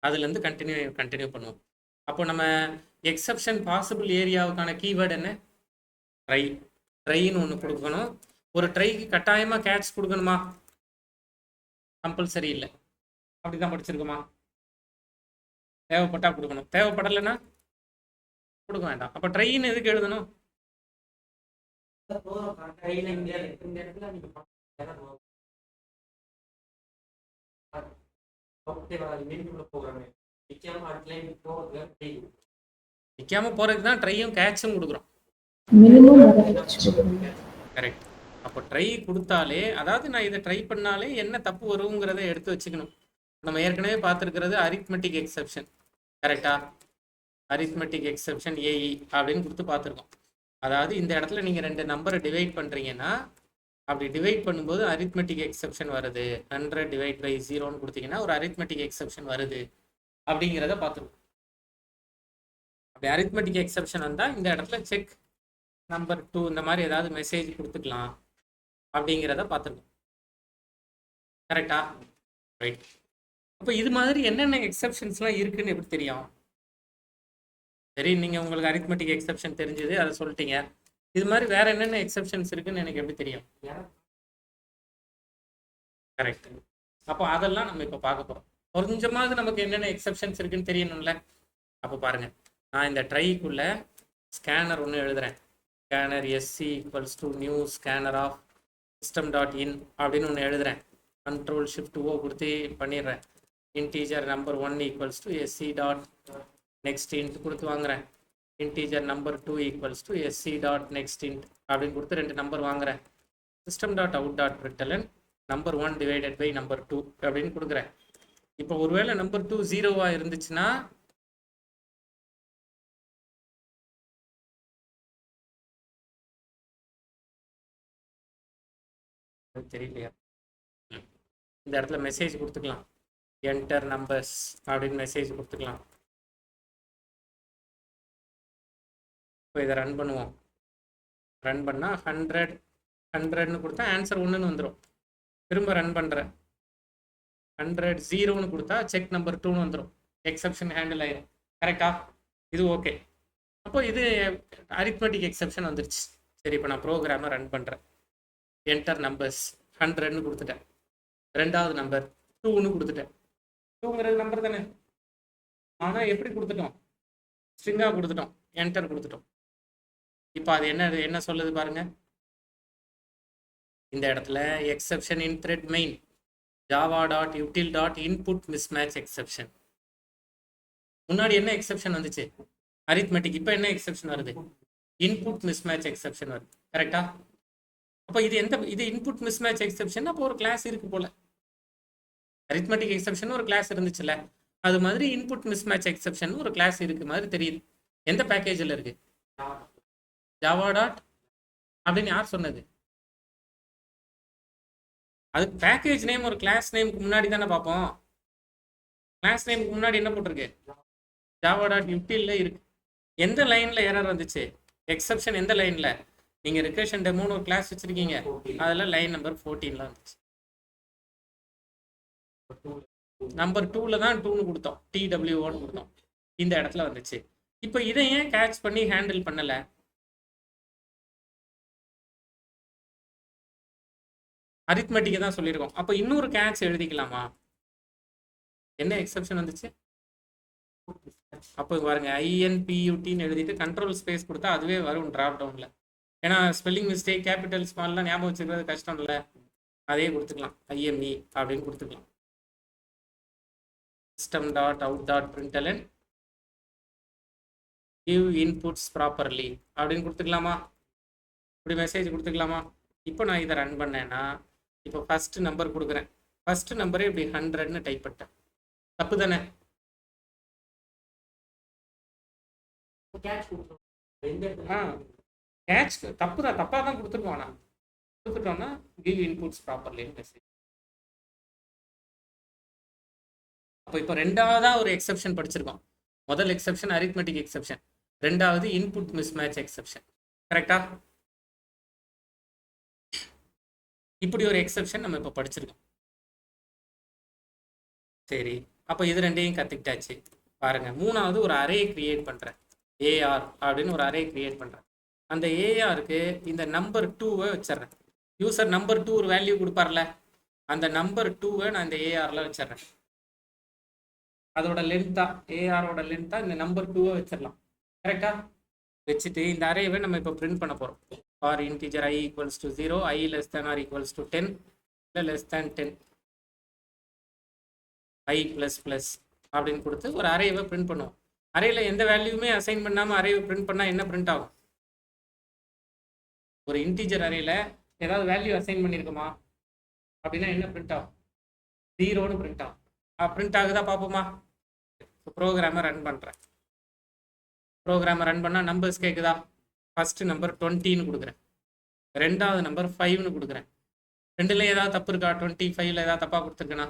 அதுலேருந்து கண்டினியூ பண்ணுவோம். அப்போ நம்ம எக்ஸப்ஷன் பாசிபிள் ஏரியாவுக்கான கீவேர்டு என்ன? ட்ரை. ட்ரைன்னு ஒன்று கொடுக்கணும். ஒரு ட்ரைக்கு கட்டாயமாக கேட்ச் கொடுக்கணுமா? கம்பல்சரி இல்லை. அப்படி தான் படிச்சிருக்குமா? தேவைப்பட்டா கொடுக்கணும், தேவைப்படலைன்னா கொடுக்க வேண்டாம். அப்போ ட்ரைன்னு எதுக்கு எழுதணும்? நிக்காம போறதுக்கு தான் ட்ரையும் கேட்சும் கொடுக்குறோம். கரெக்ட். அப்போ ட்ரை கொடுத்தாலே, அதாவது நான் இதை ட்ரை பண்ணாலே என்ன தப்பு வருங்கிறத எடுத்து வச்சுக்கணும். நம்ம ஏற்கனவே பார்த்துருக்கிறது அரித்மெட்டிக் எக்ஸப்ஷன். கரெக்டா? அரித்மெட்டிக் எக்ஸப்ஷன் ஏஇ அப்படின்னு கொடுத்து பார்த்துருக்கோம். அதாவது இந்த இடத்துல நீங்கள் 2 நம்பரை டிவைட் பண்ணுறீங்கன்னா, அப்படி டிவைட் பண்ணும்போது அரித்மெட்டிக் எக்ஸப்ஷன் வருது. 100 டிவைட் பை 0ன்னு கொடுத்தீங்கன்னா ஒரு அரித்மெட்டிக் எக்ஸப்ஷன் வருது அப்படிங்கிறத பார்த்துருக்கோம். அப்படி அரித்மெட்டிக் எக்ஸப்ஷன் வந்தால் இந்த இடத்துல செக் நம்பர் 2 இந்த மாதிரி ஏதாவது மெசேஜ் கொடுத்துக்கலாம் அப்படிங்கிறத பார்த்துருக்கோம். கரெக்டா? ரைட். அப்போ இது மாதிரி என்னென்ன எக்ஸப்ஷன்ஸ்லாம் இருக்குன்னு எப்படி தெரியும்? சரி, நீங்கள் உங்களுக்கு அரித்மெட்டிக் எக்ஸப்ஷன் தெரிஞ்சது, அதை சொல்லிட்டீங்க. இது மாதிரி வேற என்னென்ன எக்ஸப்ஷன்ஸ் இருக்குன்னு எனக்கு எப்படி தெரியும்? கரெக்ட். அப்போ அதெல்லாம் நம்ம இப்போ பார்க்க போகிறோம். கொஞ்சமாவது நமக்கு என்னென்ன எக்ஸப்ஷன்ஸ் இருக்குன்னு தெரியணும்ல. அப்போ பாருங்க, நான் இந்த ட்ரைக்குள்ள ஸ்கேனர் ஒன்று எழுதுறேன். Scanner SC equals to new scanner of system dot in அப்படின்னு ஒன்று எழுதுறேன். கண்ட்ரோல் ஷிஃப்ட் ஓ கொடுத்து பண்ணிடுறேன். Integer number 1 equals to SC dot next int கொடுத்து வாங்குறேன். Integer number 2 equals to SC dot next int அப்படின்னு கொடுத்து 2 நம்பர் வாங்குறேன். System dot out dot println number 1 divided by number 2 அப்படின்னு கொடுக்குறேன். இப்போ ஒருவேளை நம்பர் 2 0வா இருந்துச்சுன்னா தெரியலையா, இந்த இடத்துல மெசேஜ் கொடுத்துக்கலாம். என்டர் நம்பர்ஸ் அப்படின்னு மெசேஜ் கொடுத்துக்கலாம். இப்போ இதை ரன் பண்ணுவோம். ரன் பண்ணால் 100ன்னு கொடுத்தா ஆன்சர் 1ன்னு வந்துடும். திரும்ப ரன் பண்ணுறேன். 100 0ன்னு கொடுத்தா செக் நம்பர் 2ன்னு வந்துடும். எக்ஸப்ஷன் ஹேண்டில் ஆயிடும். கரெக்டா? இது ஓகே. அப்போ இது அரித்மெட்டிக் எக்ஸப்ஷன் வந்துருச்சு. சரி, இப்போ நான் ப்ரோக்ராமை ரன் பண்ணுறேன். என்டர் நம்பர்ஸ் 100ன்னு கொடுத்துட்டேன். ரெண்டாவது நம்பர் 2ன்னு கொடுத்துட்டேன். 2ங்கிறது நம்பர் தானே, ஆனால் எப்படி கொடுத்துட்டோம்? ஸ்ட்ரிங்காக கொடுத்துட்டோம். என்டர் கொடுத்துட்டோம். இப்போ அது என்ன சொல்லுது பாருங்க. இந்த இடத்துல எக்ஸப்ஷன் இன் thread main Java dot யூட்டில் dot input mismatch exception. முன்னாடி என்ன எக்ஸப்ஷன் வந்துச்சு? அரித்மெட்டிக். இப்போ என்ன எக்ஸப்ஷன் வருது? இன்புட் மிஸ்மேட்ச் எக்ஸப்ஷன் வருது. கரெக்டா? அப்போ இது இன்புட் மிஸ்மேட்ச் எக்ஸப்ஷன். அப்போ ஒரு கிளாஸ் இருக்கு போல. அரித்மெட்டிக் எக்ஸப்ஷன் ஒரு கிளாஸ் இருந்துச்சுல்ல, அது மாதிரி இன்புட் மிஸ்மேட்ச் எக்ஸப்ஷன் ஒரு கிளாஸ் இருக்கு மாதிரி தெரியுது. எந்த பேக்கேஜில் இருக்கு? ஜாவா டாட் அப்படின்னு யார் சொன்னது? அது பேக்கேஜ் நேம் ஒரு கிளாஸ் நேமுக்கு முன்னாடி தானே பார்ப்போம். கிளாஸ் நேமுக்கு முன்னாடி என்ன போட்டிருக்கு? ஜாவா டாட் யூட்டில்ல இருக்கு. எந்த லைன்ல எரர் வந்துச்சு? எக்ஸப்ஷன் எந்த லைன்ல? நீங்க ரிகர்ஷன் டெமோன்னு ஒரு கிளாஸ் வச்சிருக்கீங்க, அதுல லைன் நம்பர் 14ல வந்துச்சு. நம்பர் 2ல தான் 2ன்னு கொடுத்தோம், TW1 கொடுத்தோம். இந்த இடத்துல வந்துச்சு. இப்போ இதை ஏன் கேட்ச் பண்ணி ஹேண்டில் பண்ணல? அரித்மெட்டிக்கை தான் சொல்லியிருக்கோம். அப்போ இன்னொரு கேட்ச் எழுதிக்கலாமா? என்ன எக்ஸப்ஷன் வந்துச்சு? அப்போ பாருங்க, INPUTன்னு எழுதிட்டு கண்ட்ரோல் ஸ்பேஸ் கொடுத்தா அதுவே வரும் டிராப் டவுன்ல. ஏன்னா ஸ்பெல்லிங் மிஸ்டேக், கேபிட்டல் ஸ்மால்லாம் ஞாபகம் வச்சுக்கிறது கஷ்டம் இல்லை. அதே கொடுத்துக்கலாம், IME அப்படின்னு கொடுத்துக்கலாம். System dot out dot பிரிண்டலன் give inputs properly அப்படின்னு கொடுத்துக்கலாமா? இப்படி மெசேஜ் கொடுத்துக்கலாமா? இப்போ நான் இதை ரன் பண்ணேன்னா, இப்போ ஃபர்ஸ்ட் நம்பர் கொடுக்குறேன். ஃபர்ஸ்ட் நம்பரே இப்படி 100ன்னு டைப் பண்ணிட்டேன். தப்பு தானே? கேட்ச் தப்பு தான், தப்பாக தான் கொடுத்துருக்கோம். ஆனால் கொடுத்துட்டோம்னா கிவ் இன்புட்ஸ் ப்ராப்பர்லின்னு மெசேஜ். அப்போ இப்போ ரெண்டாவதா ஒரு எக்ஸப்ஷன் படிச்சிருக்கோம். முதல் எக்ஸப்ஷன் அரித்மெட்டிக் எக்ஸப்ஷன், ரெண்டாவது இன்புட் மிஸ்மேட்ச் எக்ஸப்ஷன். கரெக்டா? இப்படி ஒரு எக்ஸப்ஷன் நம்ம இப்போ படிச்சிருக்கோம். சரி, அப்போ இது ரெண்டையும் கற்றுக்கிட்டாச்சு. பாருங்க, மூணாவது ஒரு அரே கிரியேட் பண்ணுறேன். ஏஆர் அப்படின்னு ஒரு அரே கிரியேட் பண்ணுறேன். அந்த ஏஆருக்கு இந்த நம்பர் 2வை வச்சிட்றேன். யூசர் நம்பர் 2 ஒரு வேல்யூ கொடுப்பார்ல, அந்த நம்பர் 2வை நான் இந்த ஏஆரில் வச்சிட்றேன். அதோட லென்த்தா, ஏஆரோட லென்த்தா இந்த நம்பர் 2வை வச்சிடலாம். கரெக்டா? வச்சுட்டு இந்த அரேவை நம்ம இப்போ பிரிண்ட் பண்ண போகிறோம். For integer I equals to 0, I less than or equals to 10, இல்லை less than 10, I plus plus அப்படின்னு கொடுத்து ஒரு அரேவை பிரிண்ட் பண்ணுவோம். அரேயில் எந்த வேல்யூமே அசைன் பண்ணாமல் அரேவை பிரிண்ட் பண்ணால் என்ன பிரிண்ட் ஆகும்? ஒரு இன்டிஜர் அரேயில் ஏதாவது வேல்யூ அசைன் பண்ணியிருக்குமா அப்படின்னா என்ன பிரிண்ட் ஆகும்? 0ன்னு பிரிண்ட் ஆகும். பிரிண்ட் ஆகுதா பார்ப்போமா? ப்ரோக்ராமை ரன் பண்ணுறேன். ப்ரோக்ராமை ரன் பண்ணால் நம்பர்ஸ் கேட்குதா? ஃபஸ்ட்டு நம்பர் 20ன்னு கொடுக்குறேன், ரெண்டாவது நம்பர் 5ன்னு கொடுக்குறேன். ரெண்டுல ஏதாவது தப்பு இருக்கா? 25ல் ஏதாவது தப்பாக கொடுத்துருக்கேனா?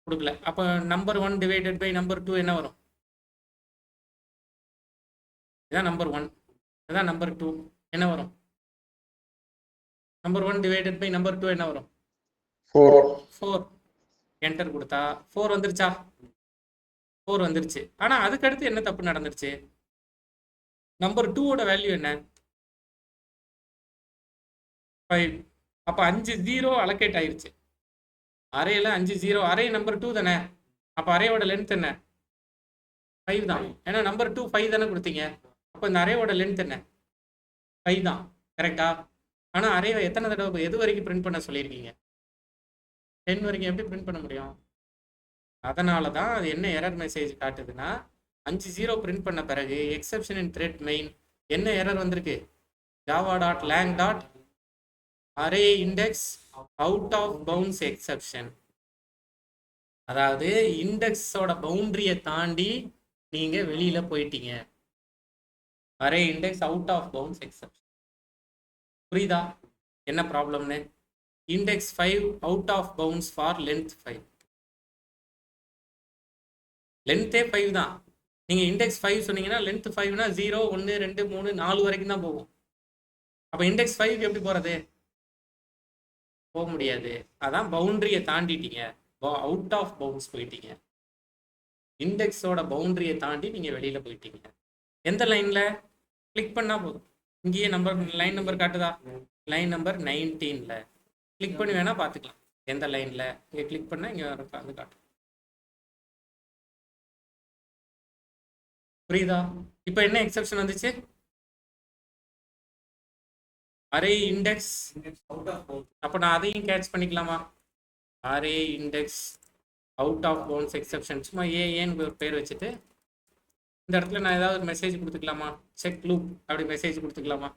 கொடுக்கல. அப்போ நம்பர் 1 டிவைடட் பை நம்பர் 2 என்ன வரும்? இதான் நம்பர் 1, இதான் நம்பர் 2, என்ன வரும்? நம்பர் 1 டிவைடட் பை நம்பர் 2 என்ன வரும்? 4. என்டர் கொடுத்தா 4 வந்துருச்சா? 4 வந்துருச்சு. ஆனால் அதுக்கடுத்து என்ன தப்பு நடந்துருச்சு? நம்பர் 2வோட வேல்யூ என்ன? 5. அப்போ 5 0 அலோகேட் ஆயிருச்சு. அரேயில் 5 0, அரே நம்பர் 2 தானே. அப்போ அரேயோட லென்த் என்ன? 5 தான். ஏன்னா நம்பர் 2 5 தானே கொடுத்தீங்க. அப்போ இந்த அரேவோட லென்த் என்ன? 5 தான். கரெக்டா? ஆனால் அரேவை எத்தனை தடவை எது வரைக்கும் பிரிண்ட் பண்ண சொல்லியிருக்கீங்க? 10 வரைக்கும் எப்படி பிரிண்ட் பண்ண முடியும்? அதனால தான் அது என்ன எரர் மெசேஜ் காட்டுதுன்னா, 5 0 பிரிண்ட் பண்ண பிறகு எக்ஸப்ஷன் இன் த்ரெட் மெயின் என்ன எரர் வந்திருக்கு? java.lang. array index out of bounds exception. அதாவது இண்டெக்ஸோட பவுண்டரியை தாண்டி நீங்க வெளியில போயிட்டீங்க. Array index out of bounds exception. புரியுதா என்ன ப்ராப்ளம்னு? Index 5 out of bounds for length 5. லென்த்தே 5 தான். நீங்க இண்டெக்ஸ் 5 சொன்னீங்கன்னா லென்த் 5னா 0 1 2 3 4 வரைக்கும் தான் போகும். அப்போ இண்டெக்ஸ் 5 எப்படி போறது? போக முடியாது. அதான் பவுண்டரியை தாண்டிட்டீங்க, அவுட் ஆஃப் பவுண்ட்ஸ் போயிட்டீங்க. இண்டெக்ஸோட பவுண்டரியை தாண்டி நீங்க வெளியில போயிட்டீங்க. எந்த லைன்ல? கிளிக் பண்ணா போதும். இங்கேயே நம்பர் லைன் நம்பர் காட்டுதா? லைன் நம்பர் 19ல கிளிக் பண்ணி வேணா பார்த்துக்கலாம். எந்த லைன்ல இங்க கிளிக் பண்ணா இங்க வந்து காட்டும். புரியுதா? இப்போ என்ன எக்ஸெப்ஷன் வந்துச்சு? Array index out of bounds. அப்போ நான் அதையும் கேட்ச் பண்ணிக்கலாமா? Array index out of bounds exception. சும்மா ஏன்னு ஒரு பேர் வச்சுட்டு இந்த இடத்துல நான் ஏதாவது ஒரு மெசேஜ் கொடுத்துக்கலாமா? செக் லூப் அப்படி மெசேஜ் கொடுத்துக்கலாமா?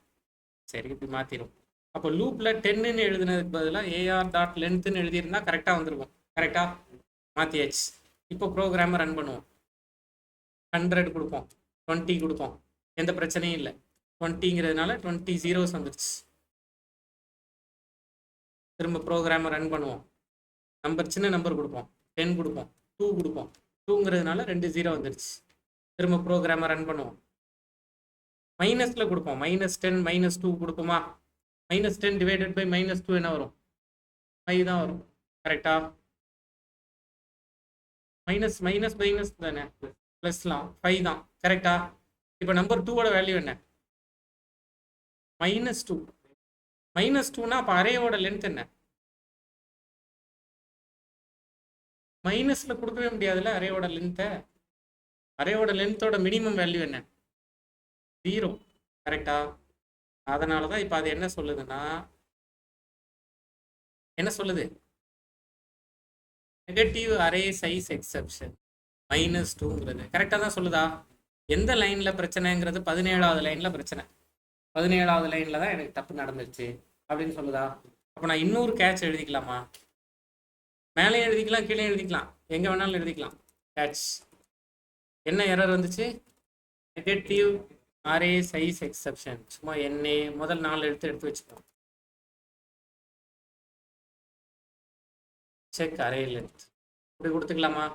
சரி, இப்படி மாற்றிடும். அப்போ லூப்பில் 10ன்னு எழுதுனதுக்கு பதிலாக AR.lengthன்னு எழுதியிருந்தா கரெக்டாக வந்துருக்கும். கரெக்டாக மாற்றியாச்சு. இப்போ ப்ரோக்ராமை ரன் பண்ணுவோம். 100 கொடுப்போம், 20 கொடுப்போம், எந்த பிரச்சனையும் இல்லை. 20ங்கிறதுனால 20 zeros வந்துருச்சு. திரும்ப ப்ரோக்ராமை ரன் பண்ணுவோம். நம்பர் சின்ன நம்பர் கொடுப்போம், 10 கொடுப்போம், 2 கொடுப்போம். 2ங்கிறதுனால 2 0 வந்துருச்சு. திரும்ப ப்ரோக்ராமை ரன் பண்ணுவோம். மைனஸில் கொடுப்போம், -10 -2 கொடுப்போமா? -10 டிவைடட் பை -2 என்ன வரும்? 5 தான் வரும். கரெக்டா? மைனஸ் மைனஸ் மைனஸ் தானே, ப்ளஸ்லாம் 5 தான். கரெக்டா? இப்போ நம்பர் 2வோட வேல்யூ என்ன? -2. -2னா அப்போ அரேயோட லென்த் என்ன? மைனஸில் கொடுக்கவே முடியாதுல்ல அரேயோட லென்த்தை. அரேயோட லென்த்தோட மினிமம் வேல்யூ என்ன? 0. கரெக்டா? அதனால தான் இப்போ அது என்ன சொல்லுதுன்னா, என்ன சொல்லுது? நெகட்டிவ் அரே சைஸ் எக்ஸெப்ஷன் -2ங்கிறது கரெக்டாக தான் சொல்லுதா? எந்த லைனில் பிரச்சனைங்கிறது? 17வது லைனில் பிரச்சனை. 17வது லைனில் தான் எனக்கு தப்பு நடந்துருச்சு அப்படின்னு சொல்லுதா? அப்போ நான் இன்னொரு கேட்ச் எழுதிக்கலாமா? மேலே எழுதிக்கலாம், கீழே எழுதிக்கலாம், எங்கே வேணாலும் எழுதிக்கலாம். கேட்ச் என்ன எரர் வந்துச்சு? Negative array size exception. சும்மா NA முதல் 4 எடுத்து வச்சுக்கோம். செக் அரே லென்த் இப்படி கொடுத்துக்கலாமா?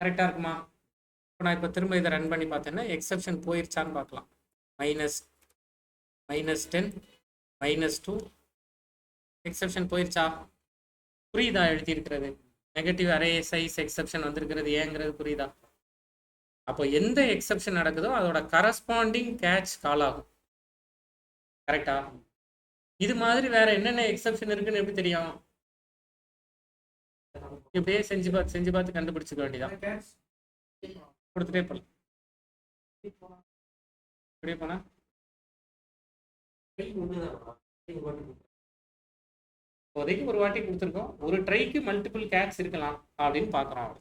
கரெக்டாக இருக்குமா? இப்போ நான் இப்போ திரும்ப இதை ரன் பண்ணி பார்த்தேன்னா எக்ஸெப்ஷன் போயிருச்சான்னு பார்க்கலாம். -10 -2 எக்ஸெப்ஷன் போயிருச்சா? புரியுதா எழுதியிருக்கிறது? நெகட்டிவ் அரே சைஸ் எக்ஸெப்ஷன் வந்திருக்கிறது ஏங்கிறது புரியுதா? அப்போ எந்த எக்ஸெப்ஷன் நடக்குதோ அதோட கரஸ்பாண்டிங் கேட்ச் கால் ஆகும். கரெக்டா? இது மாதிரி வேற என்னென்ன எக்ஸெப்ஷன் இருக்குன்னு எப்படி தெரியும்? இப்படியே செஞ்சு பார்த்து கண்டுபிடிச்சிக்க வேண்டியதான். கொடுத்துட்டே போலாம். இப்படியே போனா இப்போதைக்கு ஒரு வாட்டி கொடுத்துருக்கோம். ஒரு ட்ரைக்கு மல்டிபிள் கேட்ச் இருக்கலாம் அப்படின்னு பார்க்குறோம்.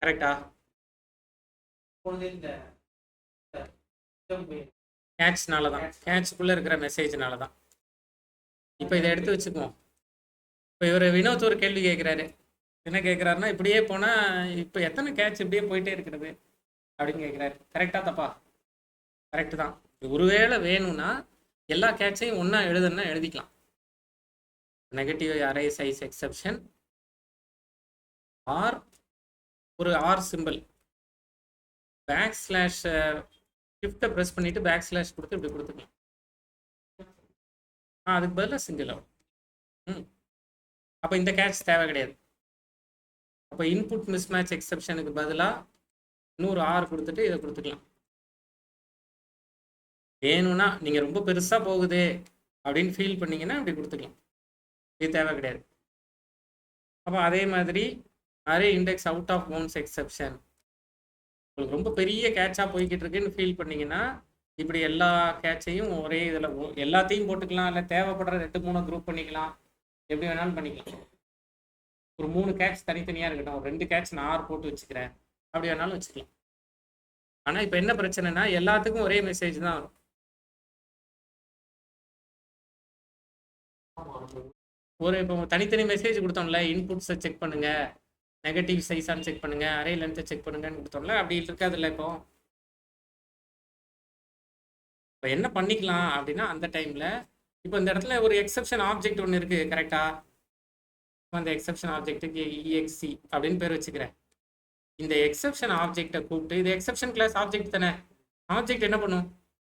கரெக்டா? கேட்ச்னால தான், கேட்ச்குள்ளே இருக்கிற மெசேஜ்னால தான். இப்போ இதை எடுத்து வச்சுக்குவோம். இப்போ இவர் வினோத் ஒரு கேள்வி கேட்குறாரு. என்ன கேட்குறாருன்னா, இப்படியே போனால் இப்போ எத்தனை கேட்ச் இப்படியே போயிட்டே இருக்கிறது அப்படின்னு கேட்குறாரு. கரெக்டாக தப்பா? கரெக்டு தான். ஒருவேளை வேணும்னா எல்லா கேட்சையும் ஒன்றா எழுதுன்னா எழுதிக்கலாம். Negative array size exception or ஒரு ஆர் சிம்பிள் பேக் ஸ்லாஷ் ஷிஃப்ட்டை ப்ரெஸ் பண்ணிவிட்டு பேக் ஸ்லாஷ் கொடுத்து இப்படி கொடுத்துக்கலாம். அதுக்கு பதிலாக சிங்கிள் ஆகும். அப்போ இந்த கேட்ச் தேவை கிடையாது. அப்போ இன்புட் மிஸ்மேட்ச் எக்ஸெப்ஷனுக்கு பதிலாக இன்னொரு ஆர் கொடுத்துட்டு இதை கொடுத்துக்கலாம். வேணும்னா நீங்கள் ரொம்ப பெருசாக போகுது அப்படின்னு ஃபீல் பண்ணிங்கன்னா அப்படி கொடுத்துக்கலாம். இது தேவை கிடையாது. அப்போ அதே மாதிரி array index out of bounds exception உங்களுக்கு ரொம்ப பெரிய கேட்சாக போய்கிட்டு இருக்குன்னு ஃபீல் பண்ணிங்கன்னா இப்படி எல்லா கேட்சையும் ஒரே இதில் எல்லாத்தையும் போட்டுக்கலாம். இல்லை தேவைப்படுற 2-3 குரூப் பண்ணிக்கலாம். எப்படி வேணாலும் பண்ணிக்கலாம். ஒரு 3 கேட்ச் தனித்தனியாக இருக்கட்டும், ஒரு 2 கேட்ச் நான் ஆர் போட்டு வச்சுக்கிறேன், அப்படி வேணாலும் வச்சுக்கலாம். ஆனால் இப்போ என்ன பிரச்சனைனா எல்லாத்துக்கும் ஒரே மெசேஜ் தான் வரும். ஒரு இப்போ தனித்தனி மெசேஜ் கொடுத்தோம்ல, இன்புட்ஸை செக் பண்ணுங்க, நெகட்டிவ் சைஸான்னு செக் பண்ணுங்க, அரே லென்த்தை செக் பண்ணுங்கன்னு கொடுத்தோம்ல, அப்படி இருக்காதுல்ல. இப்போ என்ன பண்ணிக்கலாம் அப்படின்னா அந்த டைமில் இப்போ இந்த இடத்துல ஒரு எக்ஸெப்ஷன் ஆப்ஜெக்ட் ஒன்று இருக்குது. கரெக்டாக? அந்த எக்ஸெப்ஷன் ஆப்ஜெக்ட்டுக்கு EXC அப்படின்னு பேர் வச்சுக்கிறேன். இந்த எக்ஸெப்ஷன் ஆப்ஜெக்டை கூப்பிட்டு, இது எக்ஸெப்ஷன் கிளாஸ் ஆப்ஜெக்ட் தானே, ஆப்ஜெக்ட் என்ன பண்ணும்?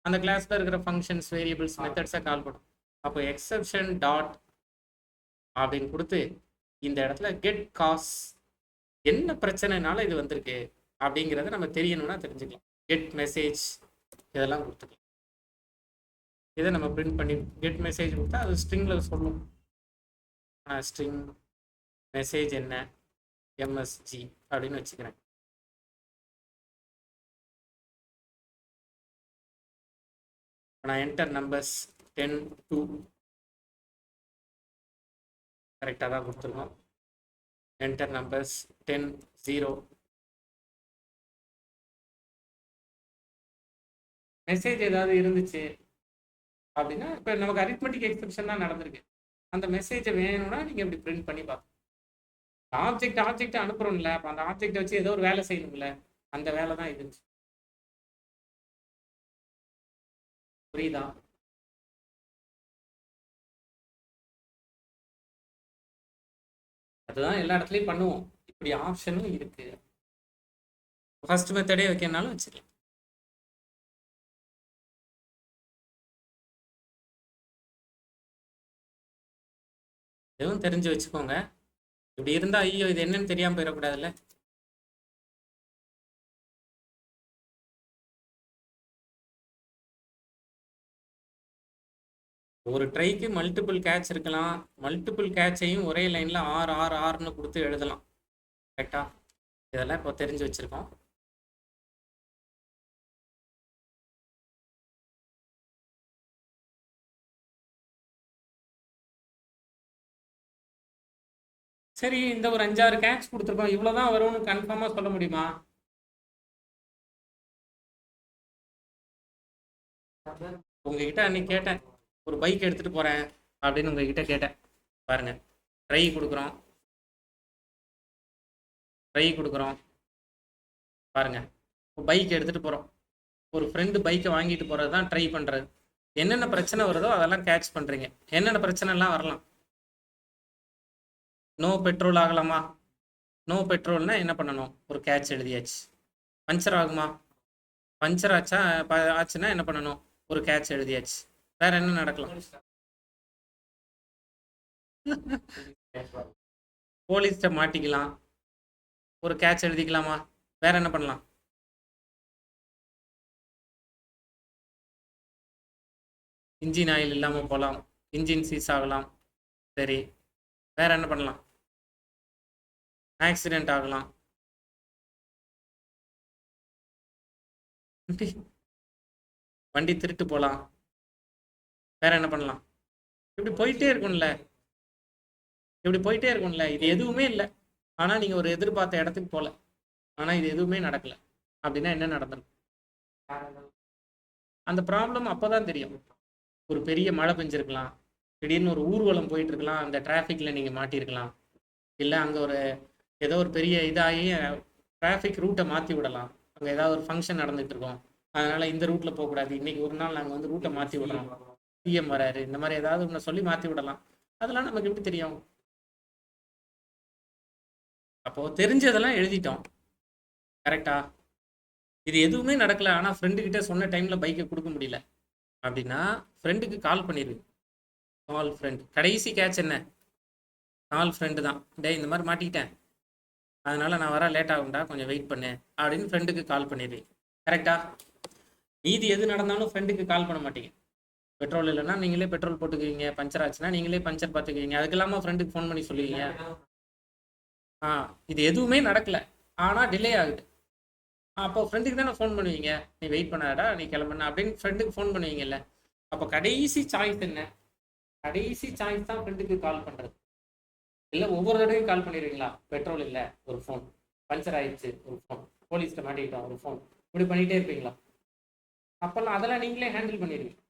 அந்த கிளாஸில் இருக்கிற ஃபங்க்ஷன்ஸ், வேரியபிள்ஸ், மெத்தட்ஸை கால் பண்ணும். அப்போ எக்ஸெப்ஷன் டாட் அப்படின்னு கொடுத்து இந்த இடத்துல கெட் காஸ் என்ன பிரச்சனைனால இது வந்திருக்கு அப்படிங்கிறத நம்ம தெரியணும்னா தெரிஞ்சுக்கலாம். கெட் மெசேஜ் இதெல்லாம் கொடுத்துக்கலாம். இதை நம்ம பிரிண்ட் பண்ணி கெட் மெசேஜ் கொடுத்தா அது ஸ்ட்ரிங்கில் சொல்லும். ஸ்ட்ரிங் மெசேஜ் என்ன MSG அப்படின்னு வச்சுக்கிறேன். நான் என்டர் நம்பர்ஸ் 10 2 கரெக்டாக தான் கொடுத்துருக்கோம். என்டர் நம்பர்ஸ் 10 0 மெசேஜ் ஏதாவது இருந்துச்சு அப்படின்னா இப்போ நமக்கு அரித்மெட்டிக் எக்ஸெப்ஷன் தான் நடந்திருக்கு. அந்த மெசேஜை வேணும்னா நீங்கள் இப்படி பிரிண்ட் பண்ணி பார்க்கணும். ஆப்ஜெக்ட் அனுப்புறோம்ல, அப்போ அந்த ஆப்ஜெக்டை வச்சு ஏதோ ஒரு வேலை செய்யணும்ல, அந்த வேலை தான் இருந்துச்சு. புரியுதா? அதுதான் எல்லா இடத்துலையும் பண்ணுவோம். இப்படி ஆப்ஷனும் இருக்கு. ஃபர்ஸ்ட் மெத்தடே வைக்கனாலும் வச்சுக்கலாம். எதுவும் தெரிஞ்சு வச்சுக்கோங்க. இப்படி இருந்தா ஐயோ இது என்னன்னு தெரியாம போயிடக்கூடாதுல்ல. ஒரு ட்ரைக்கு மல்டிபிள் கேட்ச் இருக்கலாம். மல்டிபிள் கேட்சையும் ஒரே லைன்ல ஆர்னு கொடுத்து எழுதலாம். கரெக்டா? இதெல்லாம் இப்போ தெரிஞ்சு வச்சிருக்கோம். சரி, இந்த ஒரு 5-6 கேட்ச் கொடுத்துருக்கோம், இவ்வளோதான் வரும்னு கன்ஃபார்மாக சொல்ல முடியுமா? உங்ககிட்ட அன்னைக்கு கேட்டேன், ஒரு பைக் எடுத்துகிட்டு போகிறேன் அப்படின்னு உங்ககிட்ட கேட்டேன். பாருங்க, ட்ரை கொடுக்குறோம் பாருங்க. பைக் எடுத்துகிட்டு போகிறோம். ஒரு ஃப்ரெண்டு பைக்கை வாங்கிட்டு போகிறது தான் ட்ரை பண்ணுறது. என்னென்ன பிரச்சனை வருதோ அதெல்லாம் கேட்ச் பண்ணுறீங்க. என்னென்ன பிரச்சனைலாம் வரலாம்? நோ பெட்ரோல் ஆகலாமா? நோ பெட்ரோல்னா என்ன பண்ணணும்? ஒரு கேட்ச் எழுதியாச்சு. பஞ்சர் ஆகுமா? பஞ்சர் ஆச்சுன்னா என்ன பண்ணணும்? ஒரு கேட்ச் எழுதியாச்சு. வேற என்ன நடக்கலாம்? போலீஸ்ட மாட்டிக்கலாம். ஒரு கேட்ச் எழுதிக்கலாமா? வேற என்ன பண்ணலாம்? இன்ஜின் ஆயில் இல்லாமல் போகலாம், இன்ஜின் சீஸ் ஆகலாம். சரி, வேற என்ன பண்ணலாம்? ஆக்சிடென்ட் ஆகலாம். வண்டி திருட்டு போகலாம். வேற என்ன பண்ணலாம்? இப்படி போயிட்டே இருக்கும்ல, இப்படி போயிட்டே இருக்கும்ல. இது எதுவுமே இல்லை, ஆனால் நீங்கள் ஒரு எதிர்பார்த்த இடத்துக்கு போகல, ஆனால் இது எதுவுமே நடக்கல அப்படின்னா என்ன நடந்திருக்கும்? அந்த ப்ராப்ளம் அப்போதான் தெரியும். ஒரு பெரிய மழை பெஞ்சிருக்கலாம், திடீர்னு ஒரு ஊர்வலம் போயிட்டு இருக்கலாம், அந்த டிராஃபிக்கில் நீங்கள் மாட்டியிருக்கலாம், இல்லை அங்கே ஒரு ஏதோ ஒரு பெரிய இதாகி டிராஃபிக் ரூட்டை மாற்றி விடலாம். அங்கே ஏதாவது ஒரு ஃபங்க்ஷன் நடந்துட்டு இருக்கோம், அதனால் இந்த ரூட்டில் போகக்கூடாது, இன்றைக்கி ஒரு நாள் நாங்கள் வந்து ரூட்டை மாற்றி விடுறோம், பிஎம் வராரு, இந்த மாதிரி ஏதாவது ஒன்று சொல்லி மாற்றி விடலாம். அதெல்லாம் நமக்கு எப்படி தெரியும்? அப்போது தெரிஞ்சதெல்லாம் எழுதிட்டோம், கரெக்டா? இது எதுவுமே நடக்கல, ஆனால் ஃப்ரெண்டுக்கிட்ட சொன்ன டைமில் பைக்கை கொடுக்க முடியல அப்படின்னா ஃப்ரெண்டுக்கு கால் பண்ணிடு. கால் ஃப்ரெண்ட். கடைசி கேட்ச் என்ன? கால் ஃப்ரெண்டு தான். டேய் இந்த மாதிரி மாட்டிக்கிட்டேன், அதனால நான் வர லேட் ஆகும்டா, கொஞ்சம் வெயிட் பண்ணு அப்படின்னு ஃப்ரெண்டுக்கு கால் பண்ணிடு. கரெக்டா? மீதி எது நடந்தாலும் ஃப்ரெண்டுக்கு கால் பண்ண மாட்டீங்க. பெட்ரோல் இல்லைன்னா நீங்களே பெட்ரோல் போட்டுக்குவீங்க, பஞ்சர் ஆச்சுன்னா நீங்களே பஞ்சர் பார்த்துக்குவீங்க, அதுக்கு இல்லாமல் ஃப்ரெண்டுக்கு ஃபோன் பண்ணி சொல்லுவீங்க. இது எதுவுமே நடக்கல, ஆனால் டிலே ஆகுது. அப்போ ஃப்ரெண்டுக்கு தானே ஃபோன் பண்ணுவீங்க, நீ வெயிட் பண்ணாடா, நீ கிளம்புன அப்படின்னு ஃப்ரெண்டுக்கு ஃபோன் பண்ணுவீங்கல்ல. அப்போ கடைசி சாய்ஸ் என்ன? கடைசி சாய்ஸ் தான் ஃப்ரெண்டுக்கு கால் பண்ணுறது. இல்லை ஒவ்வொரு தடவையும் கால் பண்ணிடுவீங்களா? பெட்ரோல் இல்லை ஒரு ஃபோன், பஞ்சர் ஆயிடுச்சு ஒரு ஃபோன், போலீஸில் மாட்டிக்கிட்டோம் ஒரு ஃபோன், இப்படி பண்ணிகிட்டே இருப்பீங்களா? அப்போல்லாம் அதெல்லாம் நீங்களே ஹேண்டில் பண்ணிடுவீங்க.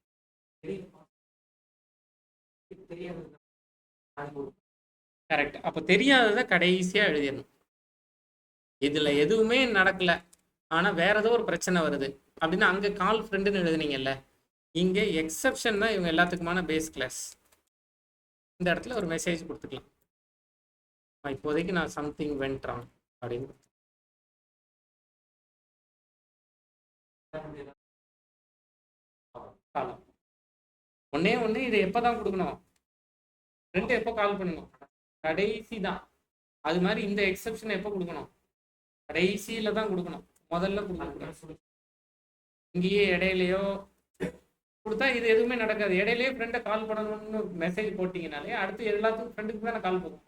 கரெக்ட். அப்போ தெரியாததை கடைசியாக எழுதிடணும். இதில் எதுவுமே நடக்கல, ஆனால் வேற ஏதோ ஒரு பிரச்சனை வருது அப்படின்னா அங்கே கால் ஃப்ரெண்டுன்னு எழுதுனீங்கல்ல, இங்கே எக்ஸப்ஷன் தான் இவங்க எல்லாத்துக்குமான பேஸ் கிளாஸ். இந்த இடத்துல ஒரு மெசேஜ் கொடுத்துக்கலாம், இப்போதைக்கு நான் சம்திங் வென்ட் ராங் அப்படின்னு. ஒன்னே ஒன்று, இதை எப்போ தான் கொடுக்கணும்? ஃப்ரெண்டு எப்போ கால் பண்ணணும்? கடைசி தான். அது மாதிரி இந்த எக்ஸப்ஷனை எப்போ கொடுக்கணும்? கடைசியில் தான் கொடுக்கணும், முதல்ல கொடுக்கக்கூடாது. இங்கேயே இடையிலையோ கொடுத்தா இது எதுவுமே நடக்காது. இடையிலேயே ஃப்ரெண்டை கால் பண்ணணும்னு மெசேஜ் போட்டிங்கனாலே அடுத்து எல்லாத்துக்கும் ஃப்ரெண்டுக்கு தானே கால் போகும்.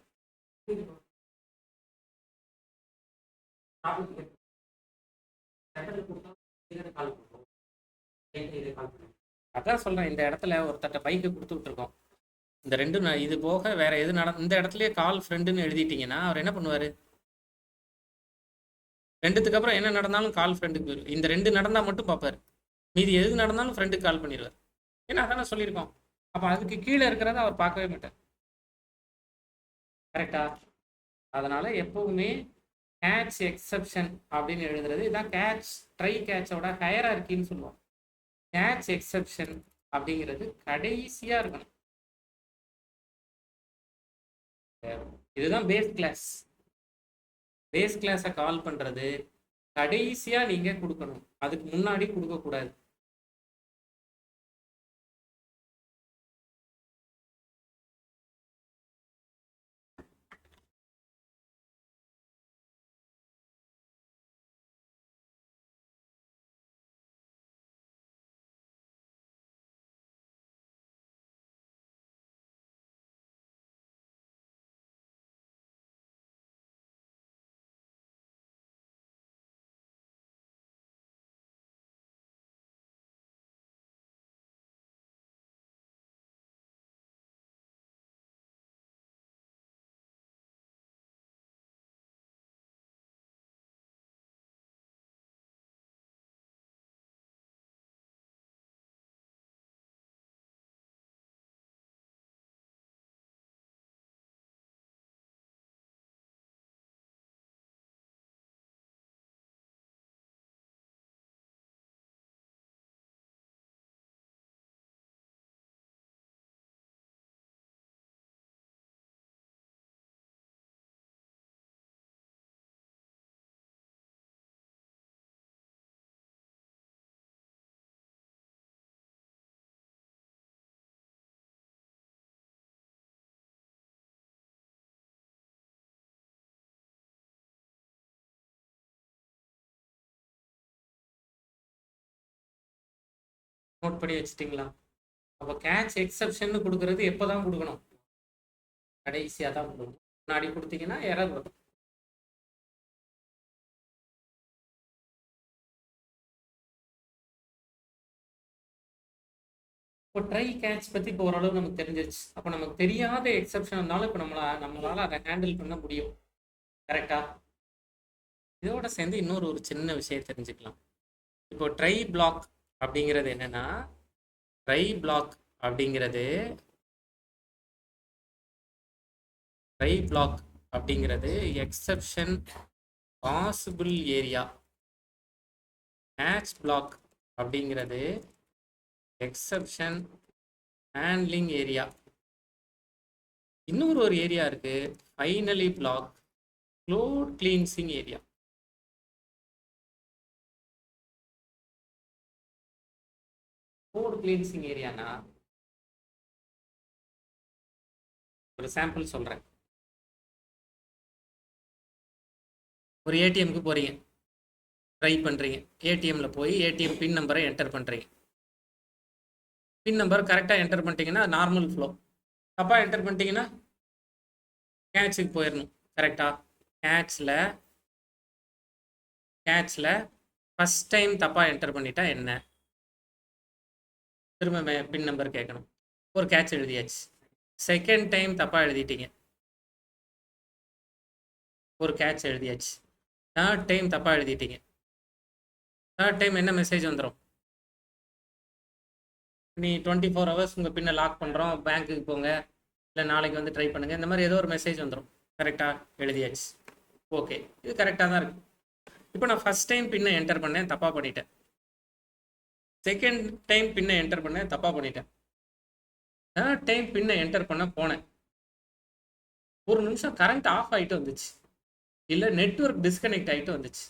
அதான் சொல்றேன், இந்த இடத்துல ஒருத்தட்ட பைக்கை கொடுத்து விட்டுருக்கோம், இந்த ரெண்டு இது போக வேற எது இந்த இடத்துலயே கால் ஃப்ரெண்டுன்னு எழுதிட்டீங்கன்னா அவர் என்ன பண்ணுவாரு? ரெண்டுத்துக்கு அப்புறம் என்ன நடந்தாலும் கால் ஃப்ரெண்டுக்கு போயிடும். இந்த ரெண்டு நடந்தா மட்டும் பார்ப்பாரு, மீதி எது நடந்தாலும் ஃப்ரெண்டுக்கு கால் பண்ணிடுவார். ஏன்னா அதானே சொல்லியிருக்கோம். அப்போ அதுக்கு கீழே இருக்கிறத அவர் பார்க்கவே மாட்டார். கரெக்டா? அதனால எப்பவுமே கேட்ச் எக்ஸப்ஷன் அப்படின்னு எழுதுறது இதான் கேட்ச் ட்ரை கேட்சோட ஹையரார்க்கின்னு சொல்லுவோம். கேட்ச் எக்ஸப்ஷன் அப்படிங்கிறது கடைசியா இருக்கணும். இதுதான் பேஸ் கிளாஸ். பேஸ் கிளாஸை கால் பண்றது கடைசியா நீங்க கொடுக்கணும், அதுக்கு முன்னாடி கொடுக்க கூடாது. நோட் பண்ணி வச்சுட்டிங்களா? அப்போ கேட்ச் எக்ஸப்ஷன் கொடுக்கறது எப்போ தான் கொடுக்கணும்? கடைசியாக தான் கொடுக்கணும். முன்னாடி கொடுத்தீங்கன்னா எரர் வரும். இப்போ ட்ரை கேட்ச் பற்றி இப்போ ஓரளவு நமக்கு தெரிஞ்சிருச்சு. அப்போ நமக்கு தெரியாத எக்ஸப்ஷன்னாலும் இப்போ நம்மளால் அதை ஹேண்டில் பண்ண முடியும். கரெக்டா? இதோட சேர்ந்து இன்னொரு சின்ன விஷயம் தெரிஞ்சுக்கலாம். இப்போ ட்ரை பிளாக் அப்படிங்கிறது என்னன்னா, ட்ரை பிளாக் அப்படிங்கிறது exception possible area. Catch block அப்படிங்கிறது எக்ஸப்ஷன் ஹேண்ட்லிங் ஏரியா. இன்னொரு ஏரியா இருக்கு, finally block code cleansing area. Code cleansing ஏரியானா ஒரு சாம்பிள் சொல்றேன். ஒரு ஏடிஎம்க்கு போறீங்க, ட்ரை பண்றீங்க. ஏடிஎம்ல போய் ஏடிஎம் பின் நம்பரை என்டர் பண்றீங்க. பின் நம்பர் கரெக்டாக என்டர் பண்ணிட்டீங்கன்னா நார்மல் ஃப்ளோ. தப்பாக என்டர் பண்ணிட்டீங்கன்னா கேட்சுக்கு போயிடணும். கரெக்டா? கேட்சில் ஃபஸ்ட் டைம் தப்பாக என்டர் பண்ணிட்டா என்ன? திரும்ப பின் நம்பர் கேட்கணும். ஒரு கேட்ச் எழுதியாச்சு. செகண்ட் டைம் தப்பாக எழுதிட்டீங்க, ஒரு கேட்ச் எழுதியாச்சு. தேர்ட் டைம் தப்பாக எழுதிட்டீங்க. தேர்ட் டைம் என்ன மெசேஜ் வந்துடும்? நீ 24 hours உங்கள் பின்னை லாக் பண்ணுறோம், பேங்க்குக்கு போங்க, இல்லை நாளைக்கு வந்து ட்ரை பண்ணுங்கள், இந்த மாதிரி ஏதோ ஒரு மெசேஜ் வந்துடும். கரெக்டாக? எழுதியாச்சு. ஓகே, இது கரெக்டாக தான் இருக்குது. இப்போ நான் ஃபஸ்ட் டைம் பின்னை என்டர் பண்ணேன், தப்பாக பண்ணிட்டேன். செகண்ட் டைம் பின்னை என்டர் பண்ணேன், தப்பாக பண்ணிட்டேன். தேர்ட் டைம் பின்னை என்டர் பண்ண போனேன். ஒரு நிமிஷம் கரண்ட் ஆஃப் ஆகிட்டு வந்துச்சு, இல்லை நெட்வொர்க் டிஸ்கனெக்ட் ஆகிட்டு வந்துச்சு.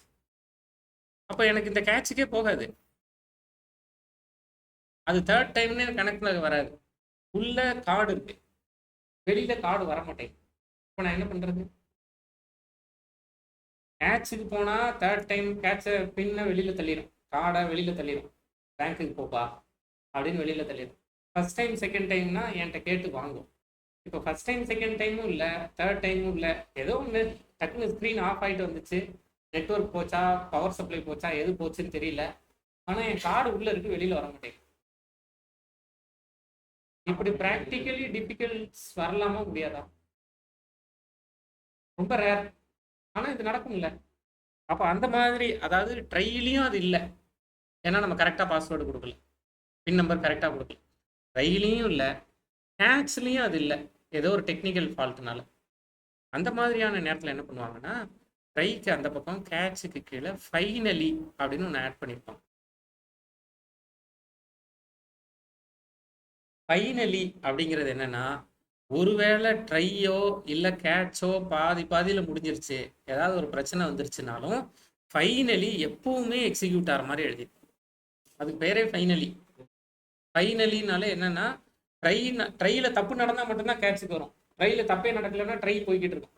அப்போ எனக்கு இந்த கேட்சுக்கே போகாது. அது தேர்ட் டைம்னே கணக்கில் வராது. உள்ள கார்டு இருக்கு, வெளியில கார்டு வர மாட்டேங்குது. இப்போ நான் என்ன பண்றது? கேட்சுக்கு போனா தேர்ட் டைம் கேட்சை பின்ன வெளியில தள்ளிடும், கார்டை வெளியில தள்ளிடும். பேங்க்குக்கு போப்பா அப்படின்னு வெளியில தள்ளிடும். ஃபர்ஸ்ட் டைம் செகண்ட் டைம்னா என்கிட்ட கேட்டு வாங்கும். இப்போ ஃபர்ஸ்ட் டைம் செகண்ட் டைமும் இல்லை, தேர்ட் டைமும் இல்லை. ஏதோ ஒன்று டக்குன்னு ஸ்க்ரீன் ஆஃப் ஆகிட்டு வந்துச்சு. நெட்வொர்க் போச்சா, பவர் சப்ளை போச்சா, எது போச்சுன்னு தெரியல. ஆனால் என் கார்டு உள்ள இருக்கு, வெளியில வர மாட்டேங்குது. இப்படி பிராக்டிக்கலி டிஃபிகல்ட்ஸ் வரலாமா, முடியாதா? ரொம்ப ரேர், ஆனால் இது நடக்கும்ல. அப்போ அந்த மாதிரி, அதாவது ட்ரையிலையும் அது இல்லை, ஏன்னா நம்ம கரெக்டாக பாஸ்வேர்டு கொடுக்கல, பின் நம்பர் கரெக்டாக கொடுக்கல. ட்ரையிலையும் இல்லை, கேட்ச்லையும் அது இல்லை, ஏதோ ஒரு டெக்னிக்கல் ஃபால்ட்னால. அந்த மாதிரியான நேரத்தில் என்ன பண்ணுவாங்கன்னா, ட்ரைக்கு அந்த பக்கம் கேட்சுக்கு கீழே ஃபைனலி அப்படின்னு ஒன்று ஆட் பண்ணியிருப்பாங்க. ஃபைனலி அப்படிங்கிறது என்னன்னா, ஒருவேளை ட்ரையோ இல்லை கேட்சோ பாதியில் முடிஞ்சிருச்சு, ஏதாவது ஒரு பிரச்சனை வந்துருச்சுனாலும் ஃபைனலி எப்பவுமே எக்ஸிக்யூட் ஆகிற மாதிரி எழுதி, அதுக்கு பேரே ஃபைனலி. ஃபைனலினால என்னன்னா, ட்ரையில் தப்பு நடந்தால் மட்டும்தான் கேட்சுக்கு வரும். ட்ரையில் தப்பே நடக்கலைன்னா ட்ரை போய்கிட்டு இருக்கும்.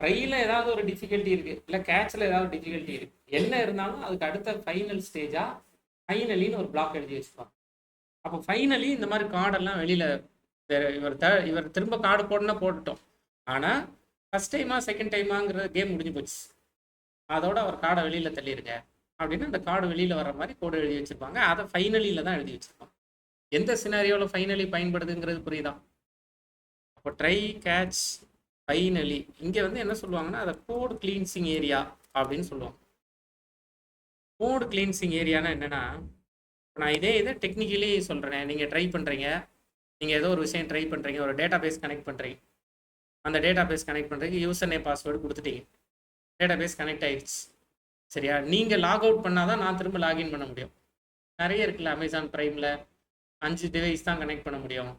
ட்ரையில் ஏதாவது ஒரு டிஃபிகல்ட்டி இருக்குது, இல்லை கேட்சில் ஏதாவது டிஃபிகல்ட்டி இருக்குது, என்ன இருந்தாலும் அதுக்கு அடுத்த ஃபைனல் ஸ்டேஜாக ஃபைனலின்னு ஒரு பிளாக் எழுதி வச்சுப்பாங்க. அப்போ ஃபைனலி இந்த மாதிரி கார்டெல்லாம் வெளியில் இவர் திரும்ப கார்டு போடணும்னா போட்டுட்டோம், ஆனால் ஃபஸ்ட் டைமா செகண்ட் டைமாங்கிற கேம் முடிஞ்சு போச்சு, அதோட அவர் கார்டை வெளியில் தள்ளியிருக்க அப்படின்னு அந்த கார்டு வெளியில் வர்ற மாதிரி கோடு எழுதி வச்சுருப்பாங்க. அதை ஃபைனலியில் தான் எழுதி வச்சுருப்பாங்க. எந்த சினாரியோவில் ஃபைனலி பயன்படுதுங்கிறது புரியுதா? அப்போ ட்ரை கேட்ச் ஃபைனலி இங்கே வந்து என்ன சொல்லுவாங்கன்னா, அதை கோட் கிளீன்சிங் ஏரியா அப்படின்னு சொல்லுவாங்க. கோட் கிளீன்சிங் ஏரியானா என்னென்னா, நான் இதே டெக்னிக்கலி சொல்கிறேன். நீங்கள் ட்ரை பண்ணுறீங்க, நீங்கள் ஏதோ ஒரு விஷயம் ட்ரை பண்ணுறீங்க, ஒரு டேட்டா பேஸ் கனெக்ட் பண்ணுறீங்க. அந்த டேட்டா பேஸ் கனெக்ட் பண்ணுறதுக்கு யூசர் நேம் பாஸ்வேர்டு கொடுத்துட்டீங்க, டேட்டா பேஸ் கனெக்ட் ஆகிடுச்சு. சரியா? நீங்கள் லாக் அவுட் பண்ணால் தான் நான் திரும்ப லாகின் பண்ண முடியும். நிறைய இருக்குல்ல, அமேசான் ப்ரைமில் 5 டிவைஸ் தான் கனெக்ட் பண்ண முடியும்,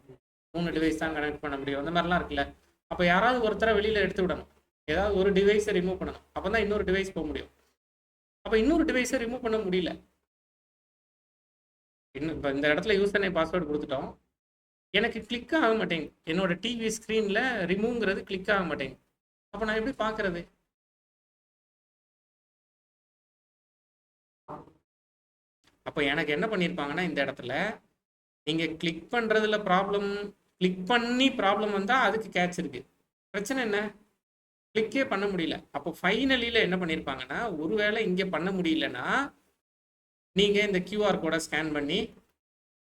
3 டிவைஸ் தான் கனெக்ட் பண்ண முடியும், அந்த மாதிரிலாம் இருக்குல்ல. அப்போ யாராவது ஒருத்தரை வெளியில் எடுத்து விடணும், ஏதாவது ஒரு டிவைஸை ரிமூவ் பண்ணணும், அப்போ தான் இன்னொரு டிவைஸ் போக முடியும். அப்போ இன்னொரு டிவைஸை ரிமூவ் பண்ண முடியல. இன்னும் இப்போ இந்த இடத்துல யூசர் நேம் பாஸ்வேர்டு கொடுத்துட்டோம், எனக்கு கிளிக் ஆக மாட்டேங்குது, என்னோட டிவி ஸ்க்ரீனில் ரிமூவ்ங்கிறது கிளிக் ஆக மாட்டேங்குது. அப்போ நான் எப்படி பார்க்கறது? அப்போ எனக்கு என்ன பண்ணியிருப்பாங்கன்னா, இந்த இடத்துல நீங்க கிளிக் பண்றதுல ப்ராப்ளம், கிளிக் பண்ணி ப்ராப்ளம் வந்தா அதுக்கு கேட்ச் இருக்கு. பிரச்சனை என்ன? கிளிக்கே பண்ண முடியல. அப்போ ஃபைனலில என்ன பண்ணியிருப்பாங்கன்னா, ஒருவேளை இங்க பண்ண முடியலன்னா, நீங்க இந்த QR கோட ஸ்கேன் பண்ணி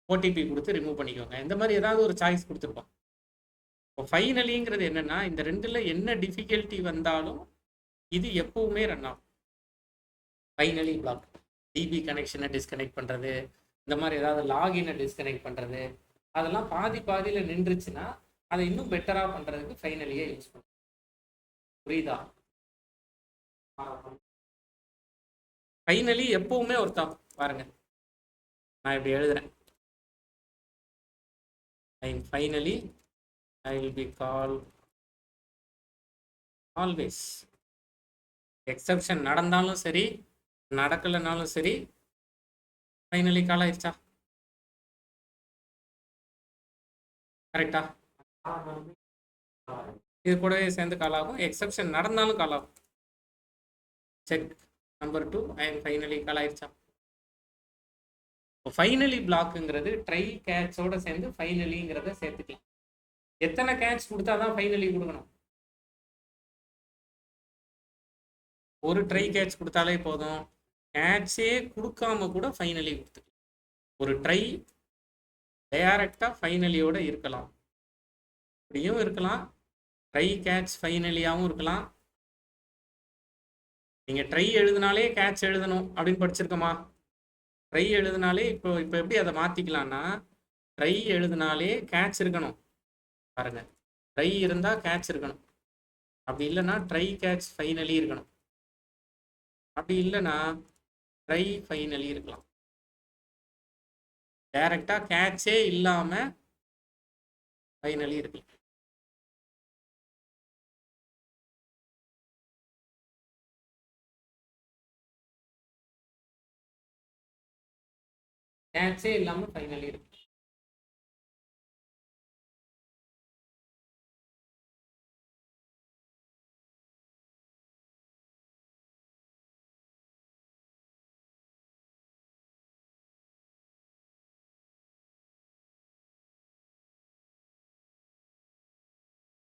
ஓடிபி குடுத்து ரிமூவ் பண்ணிக்கோங்க. இந்த மாதிரி ஏதாவது ஒரு சாய்ஸ் குடுத்துருப்போம். இப்போ ஃபைனலிங்கிறது என்னன்னா, இந்த 2ல என்ன டிஃபிகல்ட்டி வந்தாலும் இது எப்பவுமே ரன் ஆகும். Finally block. டிபி கனெக்ஷனை டிஸ்கனெக்ட் பண்றது, இந்த மாதிரி ஏதாவது லாகினை டிஸ்கனெக்ட் பண்றது, அதெல்லாம் பாதி பாதியில நின்றுச்சுன்னா அதை இன்னும் பெட்டரா பண்றதுக்கு ஃபைனலியே யூஸ் பண்ணும். புரியுதா? ஃபைனலி எப்பவுமே ஒருத்தன் பாருங்க, நான் இப்படி எழுதுறேன். Finally I will be call always. Exception நடந்தாலும் சரி, நடக்கலைனாலும் சரி, ஃபைனலி கால் ஆயிடுச்சா? கரெக்டா? இது கூடவே சேர்ந்து கால் ஆகும். எக்ஸப்ஷன் நடந்தாலும் கால் ஆகும். செக் நம்பர் 2 அண்ட் ஃபைனலி கால் ஆயிடுச்சா? ஃபைனலி பிளாக்குங்கிறது ட்ரை கேட்சோட சேர்ந்து ஃபைனலிங்கிறத சேர்த்துக்கலாம். எத்தனை கேட்ச் கொடுத்தாதான் ஃபைனலி கொடுக்கணும்? ஒரு ட்ரை கேட்ச் கொடுத்தாலே போதும். கேட்சே கொடுக்காம கூட ஃபைனலி கொடுத்துக்கலாம். ஒரு ட்ரை டைரக்டா ஃபைனலியோட இருக்கலாம், இப்படியும் இருக்கலாம். ட்ரை கேட்ச் ஃபைனலியாகவும் இருக்கலாம். நீங்க ட்ரை எழுதினாலே கேட்ச் எழுதணும் அப்படின்னு படிச்சிருக்கோமா? ட்ரை எழுதினாலே இப்போ இப்போ எப்படி அதை மாத்திக்கலாம்னா, ட்ரை எழுதினாலே கேட்ச் இருக்கணும். பாருங்க, ட்ரை இருந்தா கேட்ச் இருக்கணும். அப்படி இல்லைன்னா ட்ரை கேட்ச் ஃபைனலி இருக்கணும். அப்படி இல்லைன்னா ட்ரை ஃபைனலி இருக்கலாம். டைரக்டா கேட்சே இல்லாம ஃபைனலி இருக்கலாம். கேட்சே இல்லாம ஃபைனலி இருக்கு.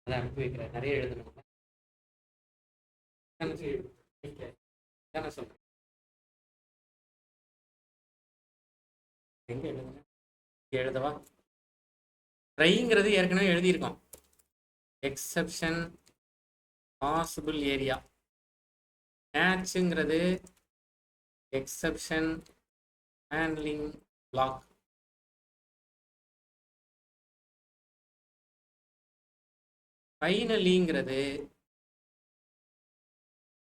அதை அனுப்பி வைக்கிறேன். நிறைய எழுதணும். தானே சொல்றேன். எங்க எழுதுங்க? எழுதவா? ட்ரைங்கிறது ஏற்கனவே எழுதியிருக்கோம். Exception possible area. கேட்ச்ங்கிறது எக்ஸப்ஷன் ஹேண்ட்லிங் பிளாக். ஃபைனலிங்கிறது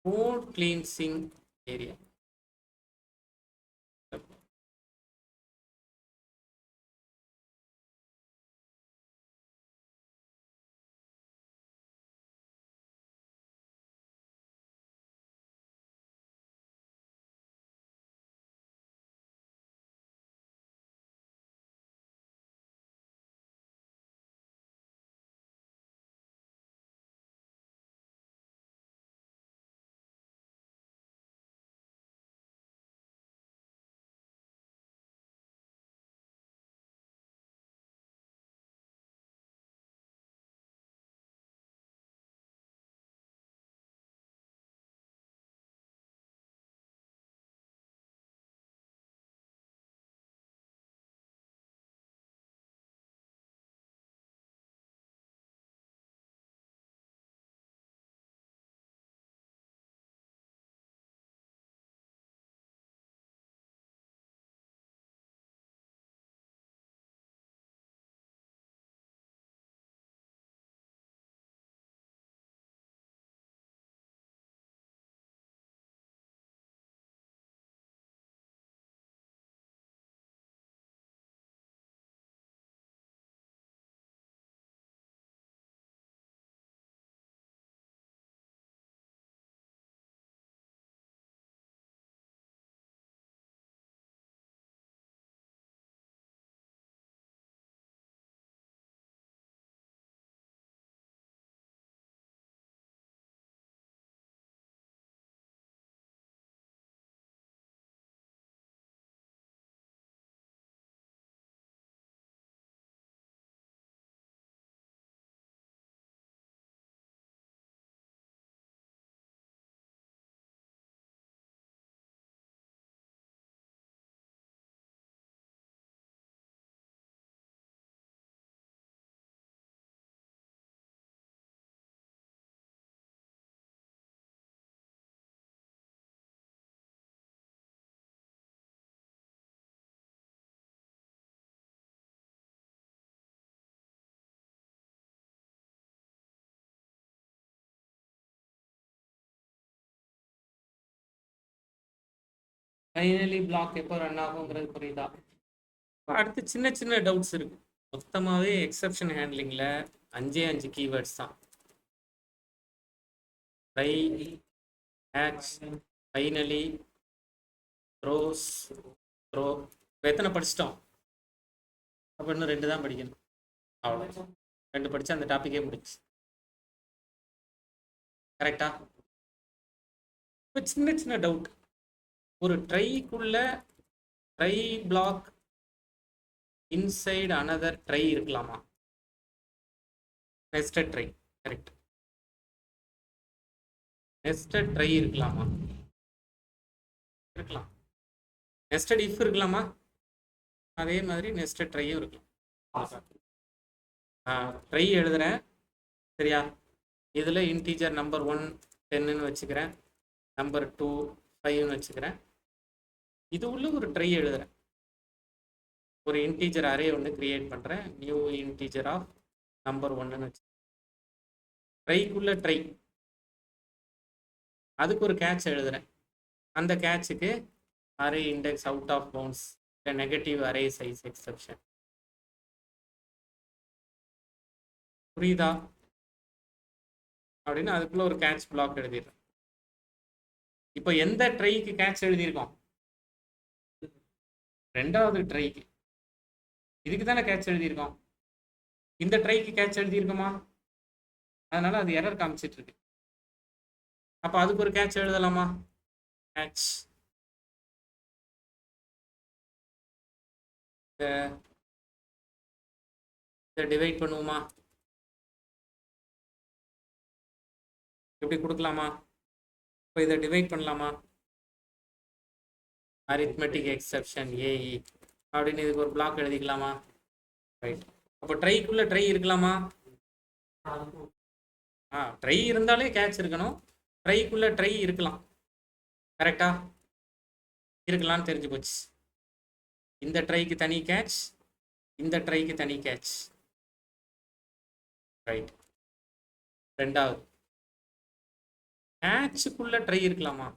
code cleansing area. Finally block எப்போ ரன் ஆகுங்கிறது புரியுதா? அடுத்து சின்ன சின்ன டவுட்ஸ் இருக்கு. மொத்தமாகவே எக்ஸப்ஷன் ஹேண்ட்லிங்கில் 5 கீவேர்ட்ஸ் தான். Try, catch, finally, throws, throw. இப்போ எத்தனை படிச்சிட்டோம்? அப்போ இன்னும் 2 தான் படிக்கணும். அவ்வளோ 2 படித்தா அந்த டாப்பிக்கே முடிச்சு. கரெக்டா? இப்போ சின்ன சின்ன டவுட். ஒரு ட்ரைக்குள்ள try block inside another try இருக்கலாமா? Nested try. Correct. Nested try இருக்கலாமா? இருக்கலாம். நெஸ்டட் இஃப் இருக்கலாமா? அதே மாதிரி நெஸ்டட் ட்ரையும் இருக்கலாம். ட்ரை எழுதுறேன் சரியா? இதில் இன்டீஜர் நம்பர் 1 10ன்னு வச்சுக்கிறேன், நம்பர் 2 5ன்னு வச்சுக்கிறேன். இது உள்ள ஒரு ட்ரை எழுதுறேன். ஒரு இன்டீஜர் அரே ஒன்று கிரியேட் பண்ணுறேன், நியூ இன்டீஜர் ஆஃப் நம்பர் 1ன்னு வச்சு ட்ரைக்குள்ள ட்ரை. அதுக்கு ஒரு கேட்ச் எழுதுறேன். அந்த கேட்சுக்கு array index out of bounds, negative array size exception. புரியுதா? அப்படின்னு அதுக்குள்ள ஒரு கேட்ச் பிளாக் எழுதிடுறேன். இப்போ எந்த ட்ரைக்கு கேட்ச் எழுதியிருக்கோம்? 2வது ட்ரைக்கு. இதுக்கு தானே கேட்ச் எழுதியிருக்கோம். இந்த ட்ரைக்கு கேட்ச் எழுதியிருக்கோமா? அதனால அது எரர் காமிச்சிட்டு இருக்கு. அப்போ அதுக்கு ஒரு கேட்ச் எழுதலாமா? கேட்ச் இதை டிவைட் பண்ணுவோமா? எப்படி கொடுக்கலாமா? இப்போ இதை டிவைட் பண்ணலாமா? அரித்மெட்டிக் எக்ஸப்ஷன் ஏஇ அப்படின்னு இதுக்கு ஒரு பிளாக் எழுதிக்கலாமா? ரைட். அப்போ ட்ரைக்குள்ள ட்ரை இருக்கலாமா? ட்ரை இருந்தாலே கேட்ச் இருக்கணும். ட்ரைக்குள்ள ட்ரை இருக்கலாம். கரெக்டா? இருக்கலாம்னு தெரிஞ்சு போச்சு. இந்த ட்ரைக்கு தனி கேட்ச், இந்த ட்ரைக்கு தனி கேட்ச். ரைட். 2வது கேட்சுக்குள்ள ட்ரை இருக்கலாமா?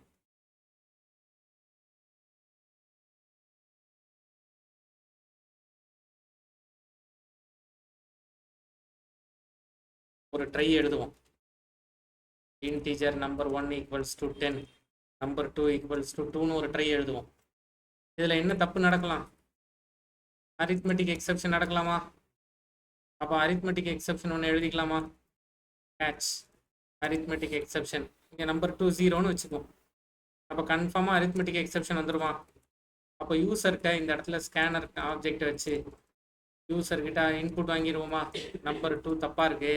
ஒரு ட்ரை எழுதுவோம். Integer number 1 equals to 10, number 2 equals to 2ன்னு ஒரு ட்ரை எழுதுவோம். இதில் என்ன தப்பு நடக்கலாம்? அரித்மெட்டிக் எக்ஸப்ஷன் நடக்கலாமா? அப்போ அரித்மெட்டிக் எக்ஸப்ஷன் ஒன்று எழுதிக்கலாமா? Catch arithmetic exception. இங்கே நம்பர் 2 0ன்னு வச்சுக்குவோம். அப்போ கன்ஃபார்மாக அரித்மெட்டிக் எக்ஸப்ஷன் வந்துடுமா? அப்போ யூசர்கிட்ட இந்த இடத்துல ஸ்கேனர் ஆப்ஜெக்ட் வச்சு யூசர்கிட்ட இன்புட் வாங்கிடுவோமா? நம்பர் 2 தப்பாக இருக்கு,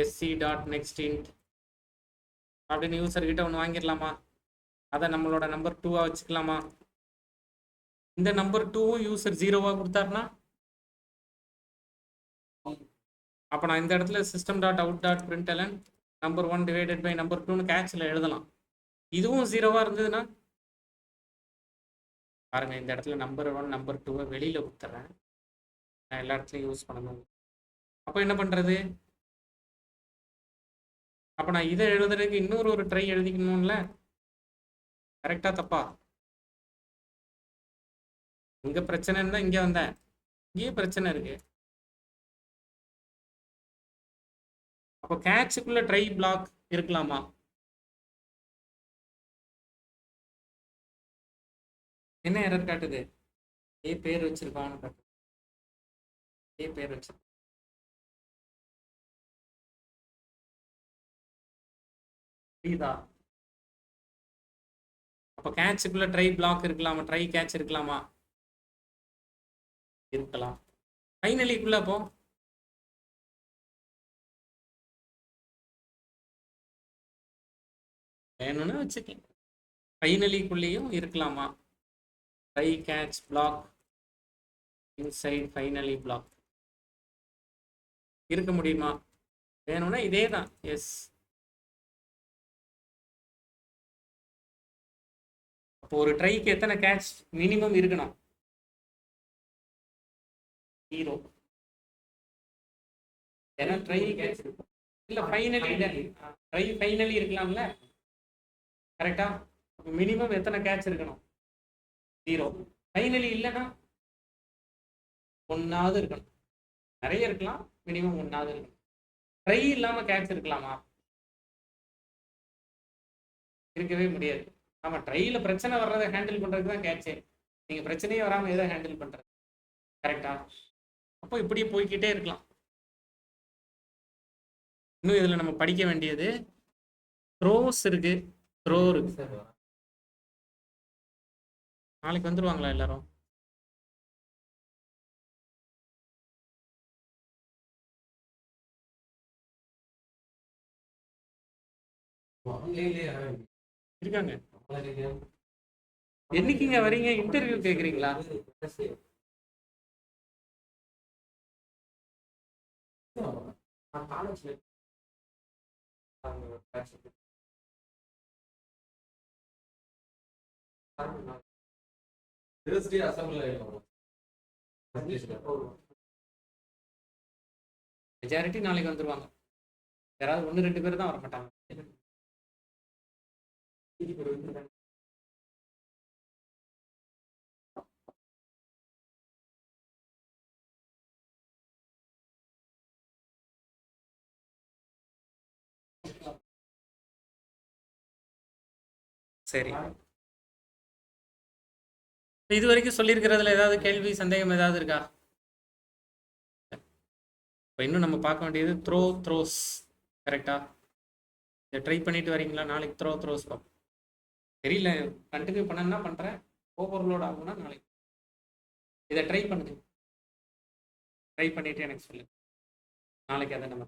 sc.nextInt அப்படின்னு யூசர்கிட்ட ஒன்று வாங்கிடலாமா? அதை நம்மளோட நம்பர் 2-ஆ வச்சுக்கலாமா? இந்த நம்பர் 2வும் யூசர் 0-வா கொடுத்தாருன்னா அப்போ நான் இந்த இடத்துல system.out.println number 1 divided by number 2ன்னு கேட்சில் எழுதலாம். இதுவும் 0-வா இருந்ததுன்னா பாருங்க, இந்த இடத்துல நம்பர் 1 நம்பர் 2-வை வெளியில் கொடுத்துட்றேன். நான் எல்லா இடத்துலையும் யூஸ் பண்ணணும். அப்போ என்ன பண்ணுறது? அப்போ நான் இதை எழுதுறதுக்கு இன்னொரு ஒரு ட்ரை எழுதிக்கணும்ல. கரெக்டாக தப்பா? இங்கே பிரச்சனை இருந்தால் இங்கே வந்தேன், இங்கேயே பிரச்சனை இருக்கு. அப்போ கேட்சுக்குள்ள ட்ரை பிளாக் இருக்கலாமா? என்ன எரர் காட்டுது? ஏ பேர் வச்சிருக்கான்னு காட்டுது. ஏ பேர் வச்சிருக்கோம். புரியுதா? அப்போ கேட்சுக்குள்ள ட்ரை பிளாக் இருக்கலாமா? ட்ரை கேட்ச் இருக்கலாமா? இருக்கலாம். ஃபைனலிக்குள்ள அப்போ வேணும்னா வச்சுக்கலாம். ஃபைனலிக்குள்ளேயும் இருக்கலாமா? Try catch block inside finally block இருக்க முடியுமா? வேணும்னா இதே தான். எஸ். அப்போ ஒரு ட்ரைக்கு எத்தனை கேட்ச் மினிமம் இருக்கணும்? 0. ஏன்னா ட்ரை கேட்ச் இல்லை, ஃபைனலி ட்ரை ஃபைனலி இருக்கலாம்ல. கரெக்டா? மினிமம் எத்தனை கேட்ச் இருக்கணும்? 0. ஃபைனலி இல்லைன்னா 1ஆவது இருக்கணும். நிறைய இருக்கலாம், மினிமம் 1ஆவது இருக்கணும். ட்ரை இல்லாம கேட்ச் இருக்கலாமா? இருக்கவே முடியாது. ஆமா, ட்ரையில் பிரச்சனை வர்றதை ஹேண்டில் பண்றதுக்கு தான் கேட்சே. நீங்க பிரச்சனையே வராம எதை ஹேண்டில் பண்றது? கரெக்டா? அப்போ இப்படி போய்கிட்டே இருக்கலாம். இன்னும் இதுல நம்ம படிக்க வேண்டியது த்ரோஸ் இருக்கு, த்ரோ இருக்கு. நாளைக்கு வந்துருவாங்களா எல்லாரும்? இருக்காங்க. என்னைக்குங்க வரீங்க? இன்டர்வியூ கேக்குறீங்களா? மெஜாரிட்டி நாளைக்கு வந்துருவாங்க. யாராவது 1-2 பேர் தான் வர மாட்டாங்க. சரி, இது வரைக்கும் சொல்லியிருக்கிறதுல ஏதாவது கேள்வி சந்தேகம் ஏதாவது இருக்கா? இப்போ இன்னும் நம்ம பார்க்க வேண்டியது த்ரோஸ். கரெக்டா? இதை ட்ரை பண்ணிட்டு வரீங்களா? நாளைக்கு த்ரோஸ் பார்ப்போம். தெரியல, கண்டினியூ பண்ணா பண்றேன். ஓவர்லோட் ஆகும்னா நாளைக்கு இதை ட்ரை பண்ணுங்க. ட்ரை பண்ணிட்டு எனக்கு சொல்லுங்க. நாளைக்கு அதை நம்ம